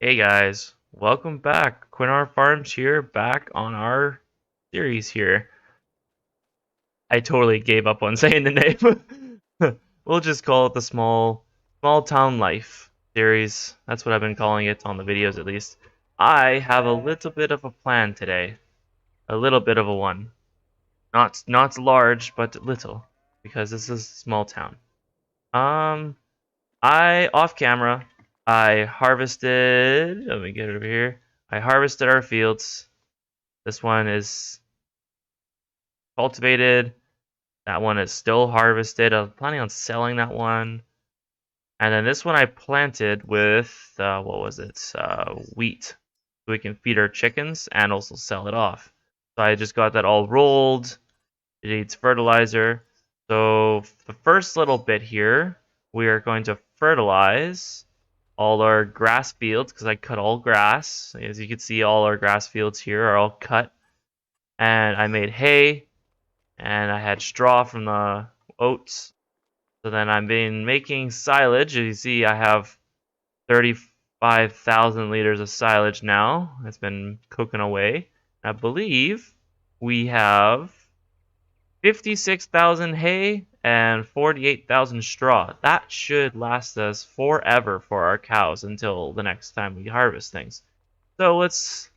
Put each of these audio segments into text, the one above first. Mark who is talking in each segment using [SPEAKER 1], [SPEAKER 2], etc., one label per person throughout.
[SPEAKER 1] Hey guys, welcome back. Quinar Farms here, back on our series here. I totally gave up on saying the name. We'll just call it the small town life series. That's what I've been calling it on the videos at least. I have a little bit of a plan today. A little bit of a one. Not large, but little. Because this is a small town. Um off camera, I harvested. Let me get it over here. I harvested our fields. This one is cultivated. That one is still harvested. I was planning on selling that one. And then this one I planted with, what was it? Wheat. So we can feed our chickens and also sell it off. So I just got that all rolled. It needs fertilizer. So the first little bit here, we are going to fertilize all our grass fields because I cut all grass. As you can see, all our grass fields here are all cut. And I made hay, and I had straw from the oats. So then I've been making silage. As you see, I have 35,000 liters of silage now. It's been cooking away. I believe we have 56,000 hay and 48,000 straw. That should last us forever for our cows until the next time we harvest things. So let's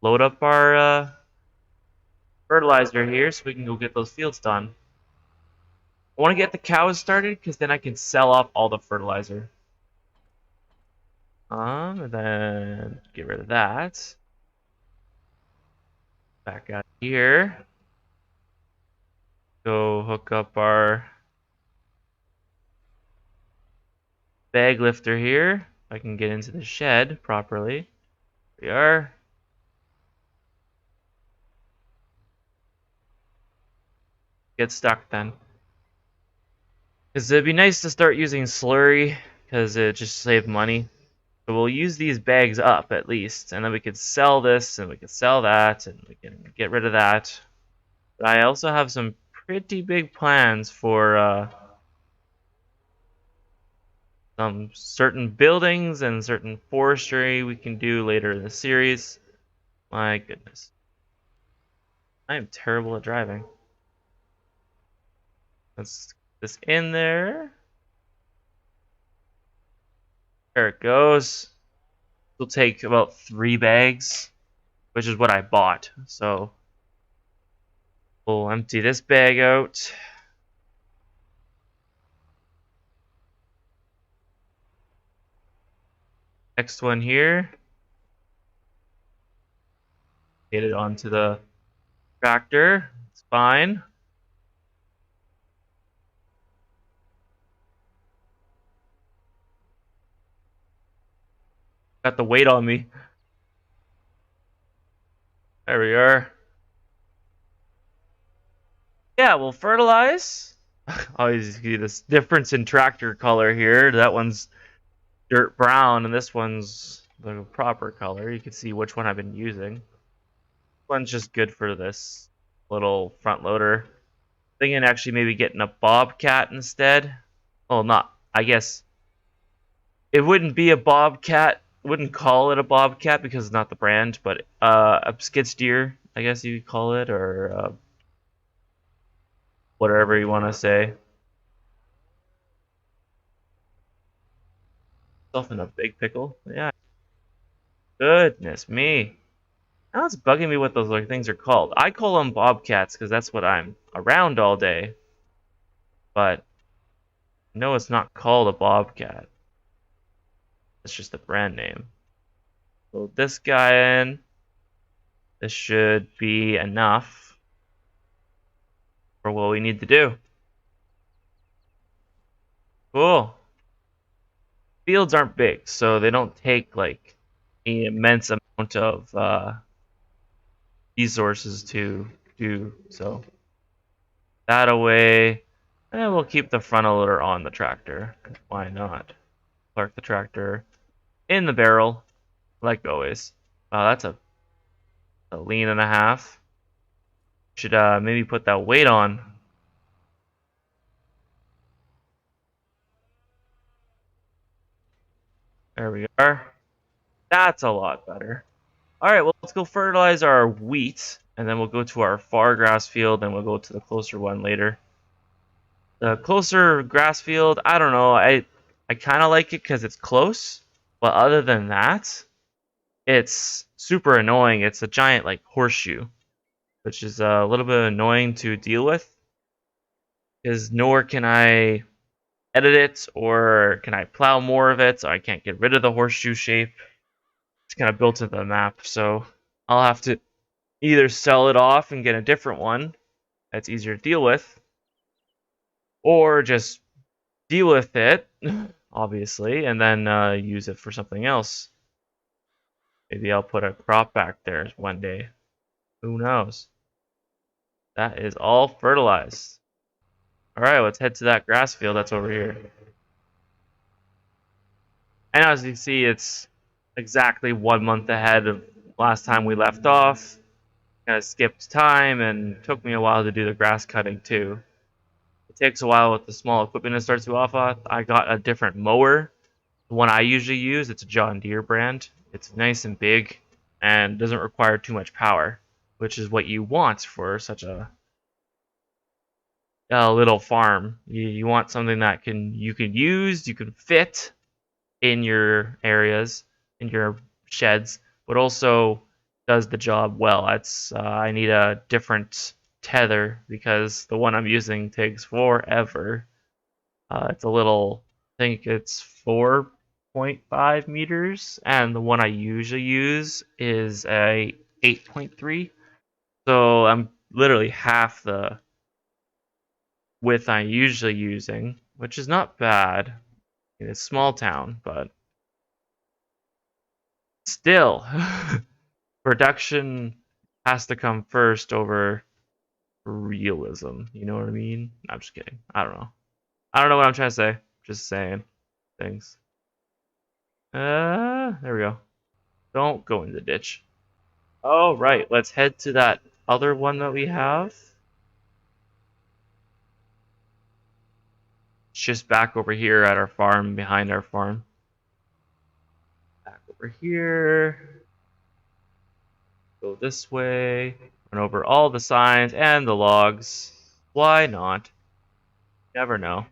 [SPEAKER 1] load up our fertilizer here so we can go get those fields done. I want to get the cows started because then I can sell off all the fertilizer. And then get rid of that. Back out here. Go hook up our bag lifter here. If I can get into the shed properly. There we are. Get stuck then. Because it'd be nice to start using slurry because it just saves money. So we'll use these bags up at least, and then we could sell this, and we could sell that, and we can get rid of that. But I also have some pretty big plans for some certain buildings and certain forestry we can do later in the series. My goodness. I am terrible at driving. Let's get this in there. There it goes. It'll take about 3 bags, which is what I bought. So we'll empty this bag out. Next one here. Get it onto the tractor. It's fine. Got the weight on me. There we are. Yeah, we'll fertilize. Always see this difference in tractor color here. That one's dirt brown, and this one's the proper color. You can see which one I've been using. This one's just good for this little front loader. Thinking actually maybe getting a Bobcat instead. Well, not. I guess it wouldn't be a Bobcat. Wouldn't call it a Bobcat because it's not the brand, but a skid steer, I guess you could call it, or whatever you want to say. Myself in a big pickle. Yeah. Goodness me. Now it's bugging me what those like things are called. I call them Bobcats because that's what I'm around all day. But no, it's not called a Bobcat. It's just a brand name. Load this guy in. This should be enough for what we need to do. Cool. Fields aren't big, so they don't take like an immense amount of resources to do. So that away, and we'll keep the frontal loader on the tractor. Why not? Park the tractor in the barrel, like always. Wow, that's a lean and a half. Should maybe put that weight on. There we are. That's a lot better. All right, well, let's go fertilize our wheat, and then we'll go to our far grass field, and we'll go to the closer one later. The closer grass field, I don't know. I kind of like it because it's close, but other than that, it's super annoying. It's a giant like horseshoe, which is a little bit annoying to deal with. Because nor can I edit it, or can I plow more of it, so I can't get rid of the horseshoe shape. It's kind of built into the map, so I'll have to either sell it off and get a different one that's easier to deal with, or just deal with it, obviously, and then use it for something else. Maybe I'll put a crop back there one day. Who knows? That is all fertilized. Alright, let's head to that grass field that's over here. And as you can see, it's exactly 1 month ahead of last time we left off. Kind of skipped time and took me a while to do the grass cutting too. It takes a while with the small equipment to start you off on. I got a different mower. The one I usually use, it's a John Deere brand. It's nice and big and doesn't require too much power, which is what you want for such a little farm. You want something that you can use, you can fit in your areas, in your sheds, but also does the job well. I need a different tether because the one I'm using takes forever. It's a little, I think it's 4.5 meters, and the one I usually use is a 8.3. So I'm literally half the width I'm usually using, which is not bad. It's a small town, but still, production has to come first over realism. You know what I mean? I'm just kidding. I don't know. I don't know what I'm trying to say. Just saying things. There we go. Don't go in the ditch. All right, let's head to that other one that we have. It's just back over here at our farm, behind our farm. Back over here. Go this way. Run over all the signs and the logs. Why not? Never know.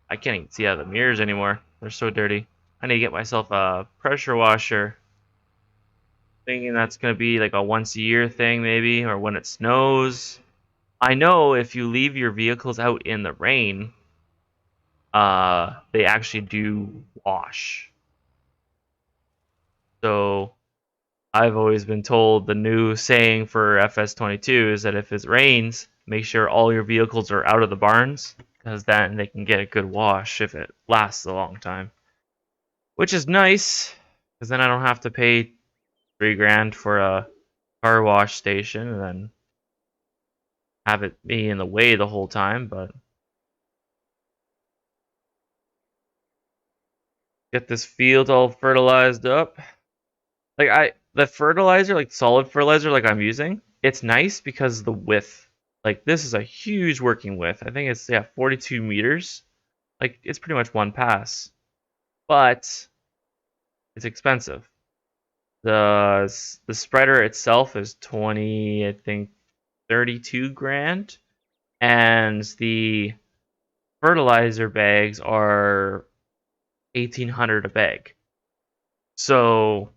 [SPEAKER 1] I can't even see out of the mirrors anymore. They're so dirty. I need to get myself a pressure washer. Thinking that's going to be like a once a year thing maybe, or when it snows. I know if you leave your vehicles out in the rain, they actually do wash. So I've always been told the new saying for Fs22 is that if it rains, make sure all your vehicles are out of the barns, because then they can get a good wash if it lasts a long time. Which is nice, because then I don't have to pay $3,000 for a car wash station and then have it be in the way the whole time. But get this field all fertilized up. Like the fertilizer, like solid fertilizer, like I'm using, it's nice because the width. Like this is a huge working width. I think it's 42 meters. Like it's pretty much one pass, but it's expensive. The spreader itself is 20, I think 32 grand, and the fertilizer bags are 1,800 a bag. So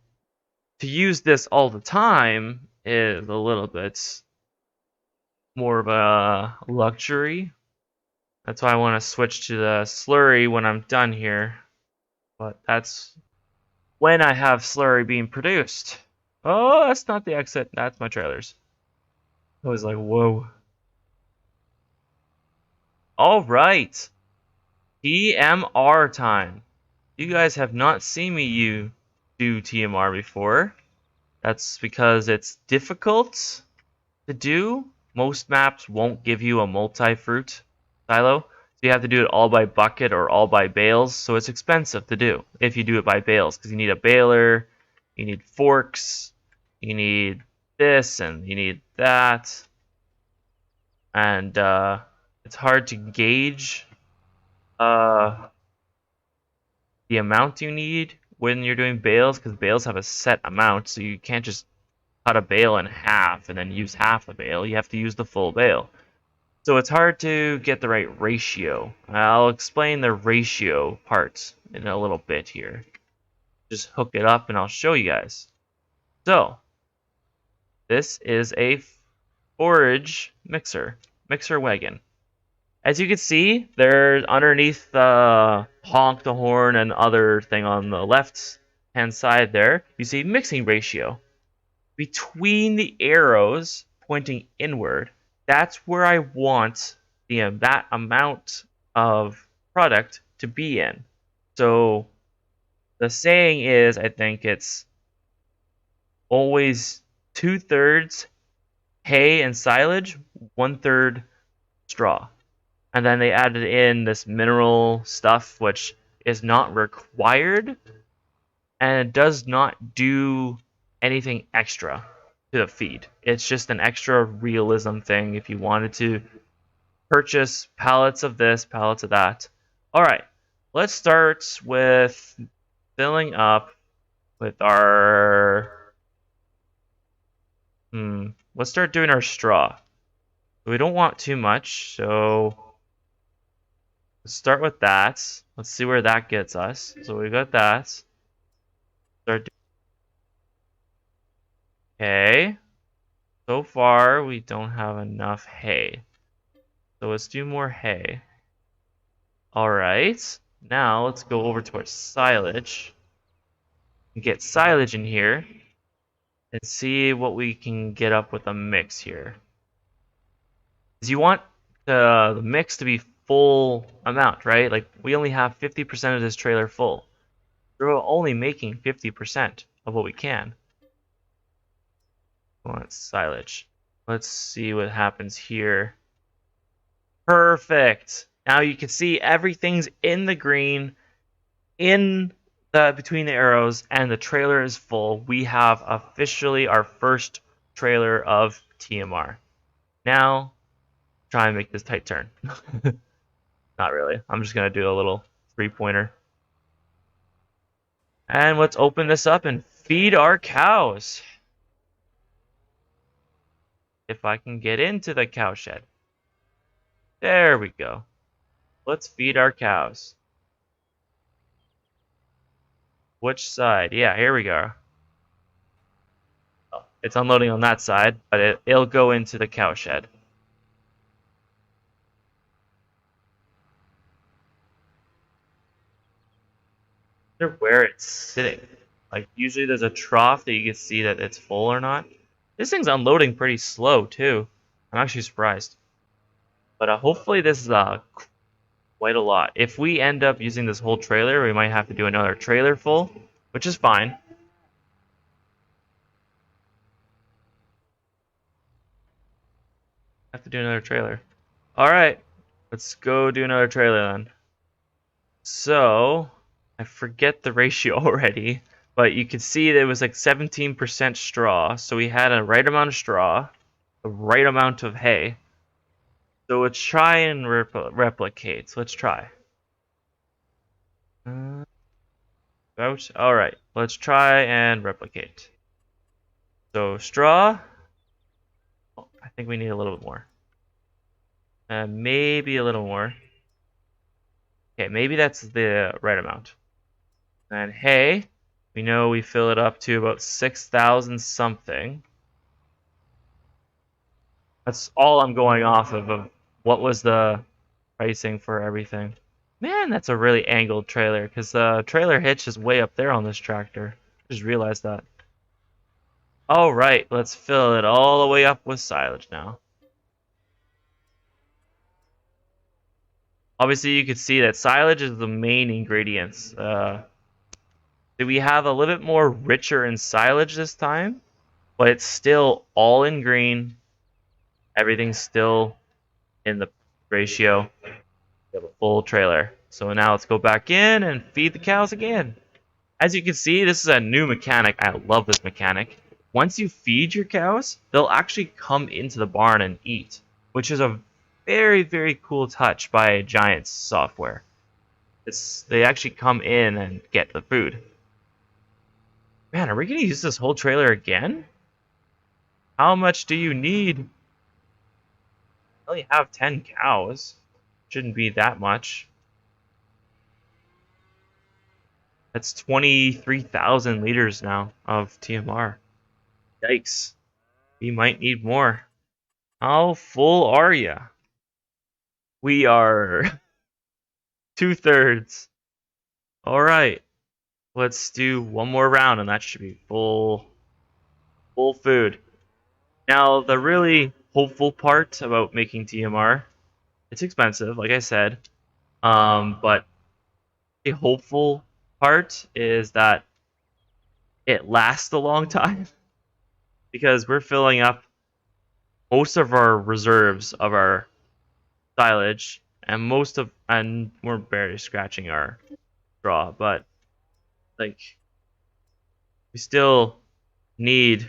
[SPEAKER 1] to use this all the time is a little bit more of a luxury. That's why I want to switch to the slurry when I'm done here. But that's when I have slurry being produced. Oh, that's not the exit. That's my trailers. I was like, whoa. All right. TMR time. You guys have not seen me do TMR before. That's because it's difficult to do. Most maps won't give you a multi-fruit silo. So you have to do it all by bucket or all by bales. So it's expensive to do if you do it by bales, because you need a baler, you need forks, you need this, and you need that. And it's hard to gauge the amount you need when you're doing bales, because bales have a set amount, so you can't just cut a bale in half and then use half the bale. You have to use the full bale. So it's hard to get the right ratio. I'll explain the ratio part in a little bit here. Just hook it up and I'll show you guys. So, this is a forage mixer wagon. As you can see, there's underneath the honk the horn and other thing on the left hand side there, you see mixing ratio. Between the arrows pointing inward, that's where I want that amount of product to be in. So the saying is, I think it's always 2/3 hay and silage, 1/3 straw. And then they added in this mineral stuff, which is not required, and it does not do anything extra to the feed. It's just an extra realism thing if you wanted to purchase pallets of this, pallets of that. All right, let's start with filling up with our... let's start doing our straw. We don't want too much, so let's start with that. Let's see where that gets us. So we got that. Start. Okay. So far, we don't have enough hay. So let's do more hay. Alright. Now, let's go over to our silage. And get silage in here. And see what we can get up with a mix here. Because you want the mix to be full amount, right? Like, we only have 50% of this trailer full. We're only making 50% of what we can. We want silage. Let's see what happens here. Perfect. Now you can see everything's in the green, in the between the arrows, and the trailer is full. We have officially our first trailer of TMR. Now, try and make this tight turn. Not really. I'm just gonna do a little 3-pointer. And let's open this up and feed our cows. If I can get into the cow shed. There we go. Let's feed our cows. Which side? Yeah, here we go. Oh, it's unloading on that side, but it'll go into the cow shed. I wonder where it's sitting. Like, usually there's a trough that you can see that it's full or not. This thing's unloading pretty slow, too. I'm actually surprised. But hopefully this is quite a lot. If we end up using this whole trailer, we might have to do another trailer full, which is fine. Have to do another trailer. Alright, let's go do another trailer then. So, I forget the ratio already, but you can see that it was like 17% straw, so we had a right amount of straw, the right amount of hay. So let's try and replicate. So let's try. Out. Alright, let's try and replicate. So straw. Oh, I think we need a little bit more. Maybe a little more. Okay, maybe that's the right amount. And hay, we know we fill it up to about 6,000 something. That's all I'm going off of what was the pricing for everything. Man, that's a really angled trailer, because the trailer hitch is way up there on this tractor. Just realized that. Alright, let's fill it all the way up with silage now. Obviously, you can see that silage is the main ingredients. We have a little bit more richer in silage this time, but it's still all in green. Everything's still in the ratio. We have a full trailer. So now let's go back in and feed the cows again. As you can see, this is a new mechanic. I love this mechanic. Once you feed your cows, they'll actually come into the barn and eat, which is a very, very cool touch by Giant's software. They actually come in and get the food. Man, are we gonna use this whole trailer again? How much do you need? I only have 10 cows. Shouldn't be that much. That's 23,000 liters now of TMR. Yikes. We might need more. How full are ya? We are 2/3. Alright. Let's do one more round and that should be full food. Now, the really hopeful part about making TMR, it's expensive, like I said. But the hopeful part is that it lasts a long time because we're filling up most of our reserves of our silage and we're barely scratching our straw, but like we still need to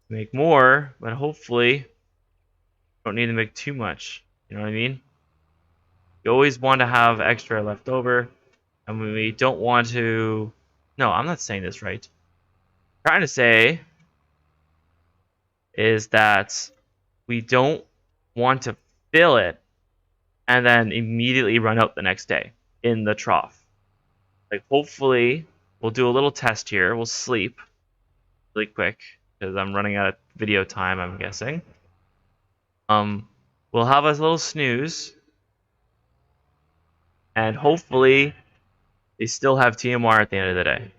[SPEAKER 1] make more, but hopefully don't need to make too much. You know what I mean? You always want to have extra left over, and we don't want to. No, I'm not saying this right. What I'm trying to say is that we don't want to fill it and then immediately run out the next day in the trough. Like, hopefully, we'll do a little test here. We'll sleep really quick because I'm running out of video time, I'm guessing. We'll have a little snooze, and hopefully, they still have TMR at the end of the day.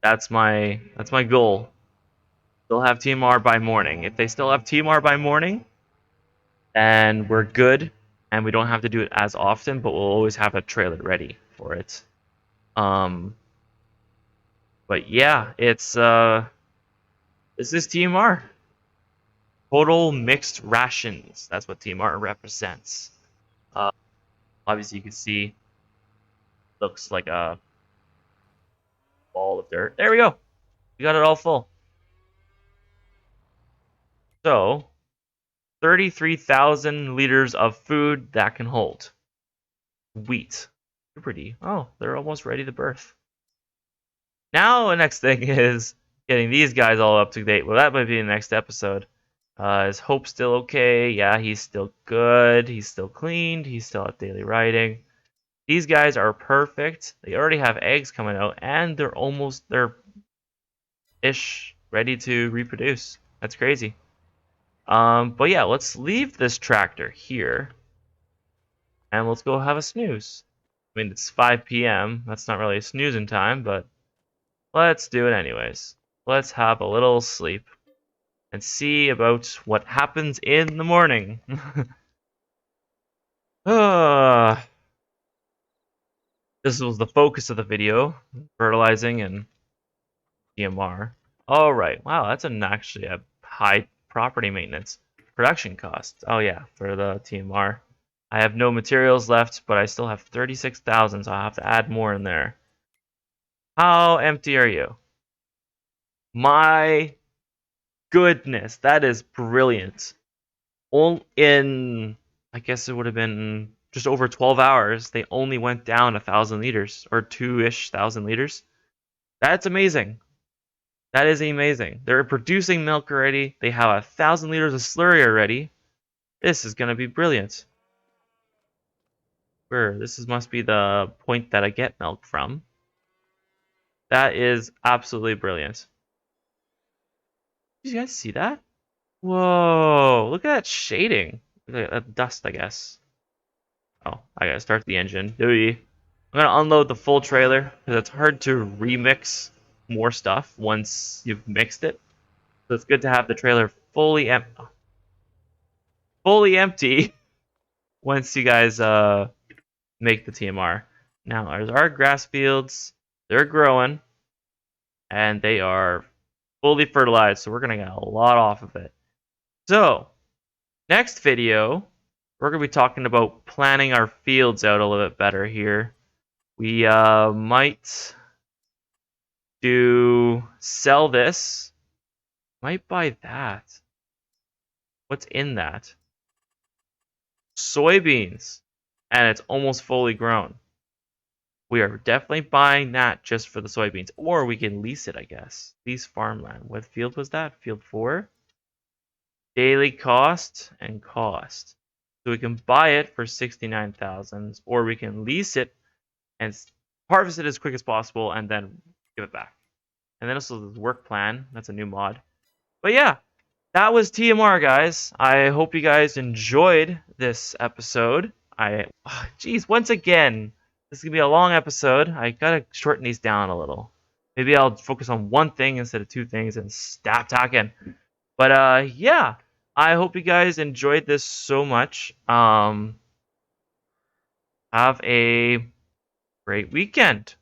[SPEAKER 1] That's my goal. They'll have TMR by morning. If they still have TMR by morning, then we're good, and we don't have to do it as often, but we'll always have a trailer ready for it. But yeah, it's this is TMR. Total mixed rations. That's what TMR represents. Obviously, you can see looks like a ball of dirt. There we go. We got it all full. So, 33,000 liters of food that can hold. Wheat. They're pretty. Oh, they're almost ready to birth. Now, the next thing is getting these guys all up to date. Well, that might be the next episode. Is Hope still okay? Yeah, he's still good. He's still cleaned. He's still at daily riding. These guys are perfect. They already have eggs coming out, and they're ish ready to reproduce. That's crazy. But yeah, let's leave this tractor here, and let's go have a snooze. I mean, it's 5 p.m. That's not really a snoozing time, but let's do it anyways. Let's have a little sleep and see about what happens in the morning. This was the focus of the video, fertilizing and TMR. Alright, wow, that's actually a high property maintenance. Production costs. Oh yeah, for the TMR. I have no materials left, but I still have 36,000, so I'll have to add more in there. How empty are you? My goodness, that is brilliant. In, I guess it would have been just over 12 hours, they only went down 1,000 liters, or 2-ish thousand liters. That's amazing. That is amazing. They're producing milk already. They have 1,000 liters of slurry already. This is gonna be brilliant. Must be the point that I get milk from. That is absolutely brilliant. Did you guys see that? Whoa! Look at that shading. Look at that dust, I guess. Oh, I gotta start the engine. I'm gonna unload the full trailer because it's hard to remix more stuff once you've mixed it. So it's good to have the trailer fully empty once you guys make the TMR. Now, there's our grass fields. They're growing, and they are fully fertilized, so we're going to get a lot off of it. So, next video, we're going to be talking about planning our fields out a little bit better here. We might sell this. Might buy that. What's in that? Soybeans. And it's almost fully grown. We are definitely buying that just for the soybeans. Or we can lease it, I guess. Lease farmland. What field was that? Field 4? Daily cost and cost. So we can buy it for 69,000, or we can lease it and harvest it as quick as possible and then give it back. And then also the work plan. That's a new mod. But yeah, that was TMR, guys. I hope you guys enjoyed this episode. Geez, once again, this is gonna be a long episode. I gotta shorten these down a little. Maybe I'll focus on one thing instead of two things and stop talking. But yeah, I hope you guys enjoyed this so much. Have a great weekend.